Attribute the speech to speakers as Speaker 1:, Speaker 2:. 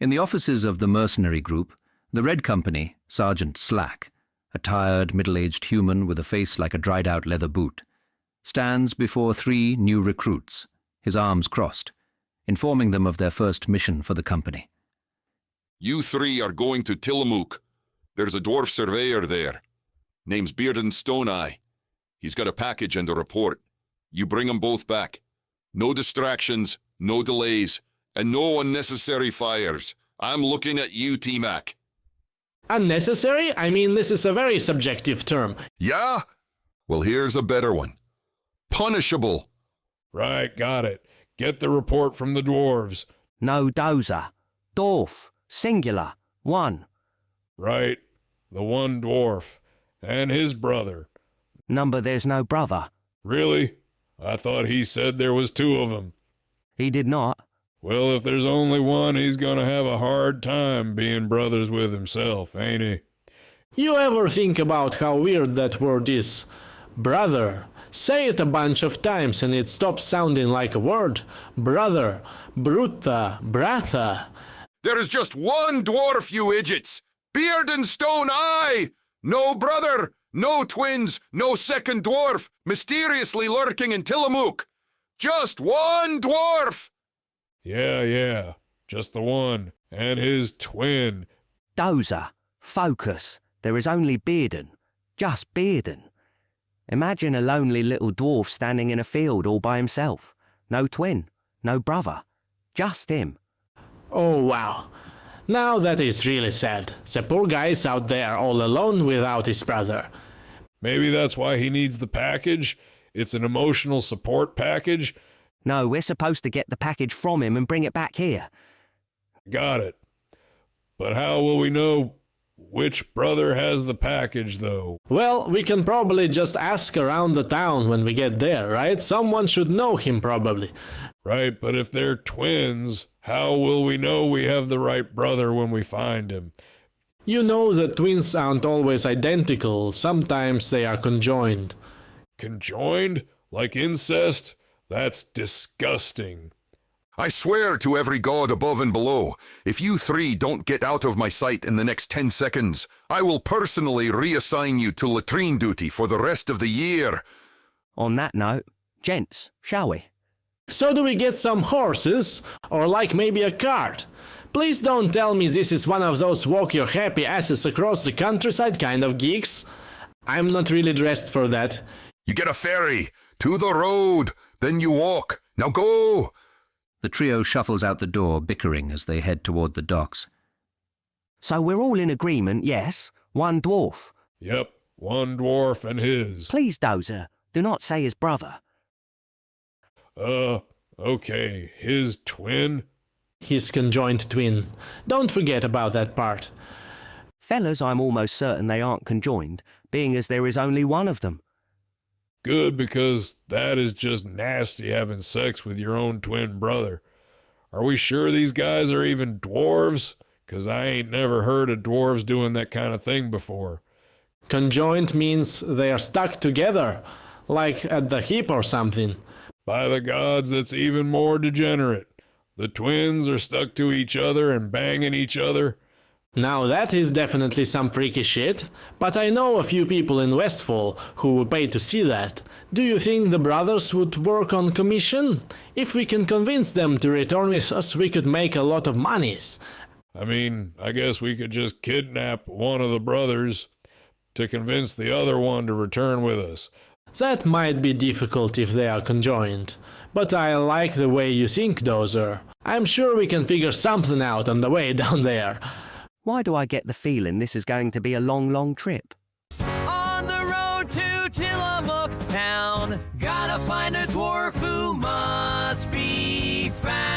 Speaker 1: In the offices of the mercenary group, the Red Company, Sergeant Slack, a tired, middle-aged human with a face like a dried-out leather boot, stands before 3 new recruits, his arms crossed, informing them of their first mission for the company.
Speaker 2: You 3 are going to Tillamook. There's a dwarf surveyor there. Name's Bearden Stone-Eye. He's got a package and a report. You bring them both back. No distractions, no delays, and no unnecessary fires. I'm looking at you, T-Mack.
Speaker 3: Unnecessary? I mean, this is a very subjective term.
Speaker 2: Yeah? Well, here's a better one. Punishable.
Speaker 4: Right, got it. Get the report from the dwarves.
Speaker 5: No Dozer. Dwarf. Singular. 1.
Speaker 4: Right. The one dwarf. And his brother.
Speaker 5: Number there's no brother.
Speaker 4: Really? I thought he said there was 2 of them.
Speaker 5: He did not.
Speaker 4: Well, if there's only one, he's gonna have a hard time being brothers with himself, ain't he?
Speaker 3: You ever think about how weird that word is? Brother. Say it a bunch of times and it stops sounding like a word. Brother. Bruta. Bratha.
Speaker 2: There is just one dwarf, you idiots! Bearden Stone-Eye! No brother, no twins, no second dwarf, mysteriously lurking in Tillamook. Just one dwarf!
Speaker 4: Yeah, just the one, and his twin.
Speaker 5: Dozer. Focus. There is only Bearden. Just Bearden. Imagine a lonely little dwarf standing in a field all by himself. No twin, no brother. Just him.
Speaker 3: Oh, wow. Now that is really sad. The poor guy is out there all alone without his brother.
Speaker 4: Maybe that's why he needs the package. It's an emotional support package.
Speaker 5: No, we're supposed to get the package from him and bring it back here.
Speaker 4: Got it. But how will we know which brother has the package, though?
Speaker 3: Well, we can probably just ask around the town when we get there, right? Someone should know him, probably.
Speaker 4: Right, but if they're twins, how will we know we have the right brother when we find him?
Speaker 3: You know that twins aren't always identical. Sometimes they are conjoined.
Speaker 4: Conjoined? Like incest? That's disgusting.
Speaker 2: I swear to every god above and below, if you 3 don't get out of my sight in the next 10 seconds, I will personally reassign you to latrine duty for the rest of the year.
Speaker 5: On that note, gents, shall we?
Speaker 3: So do we get some horses? Or like maybe a cart? Please don't tell me this is one of those walk your happy asses across the countryside kind of gigs. I'm not really dressed for that.
Speaker 2: You get a ferry, to the road, then you walk. Now go!
Speaker 1: The trio shuffles out the door, bickering as they head toward the docks.
Speaker 5: So we're all in agreement, yes? One dwarf.
Speaker 4: Yep, one dwarf and his.
Speaker 5: Please, Dozer, do not say his brother.
Speaker 4: Okay, his twin?
Speaker 3: His conjoined twin. Don't forget about that part.
Speaker 5: Fellas, I'm almost certain they aren't conjoined, being as there is only one of them.
Speaker 4: Good, because that is just nasty having sex with your own twin brother. Are we sure these guys are even dwarves? 'Cause I ain't never heard of dwarves doing that kind of thing before.
Speaker 3: Conjoined means they are stuck together, like at the hip or something.
Speaker 4: By the gods, that's even more degenerate. The twins are stuck to each other and banging each other.
Speaker 3: Now that is definitely some freaky shit, but I know a few people in Westfall who would pay to see that. Do you think the brothers would work on commission? If we can convince them to return with us, we could make a lot of monies.
Speaker 4: I mean, I guess we could just kidnap one of the brothers to convince the other one to return with us.
Speaker 3: That might be difficult if they are conjoined, but I like the way you think, Dozer. I'm sure we can figure something out on the way down there.
Speaker 5: Why do I get the feeling this is going to be a long, long trip?
Speaker 6: On the road to Tillamook town, gotta find a dwarf who must be found.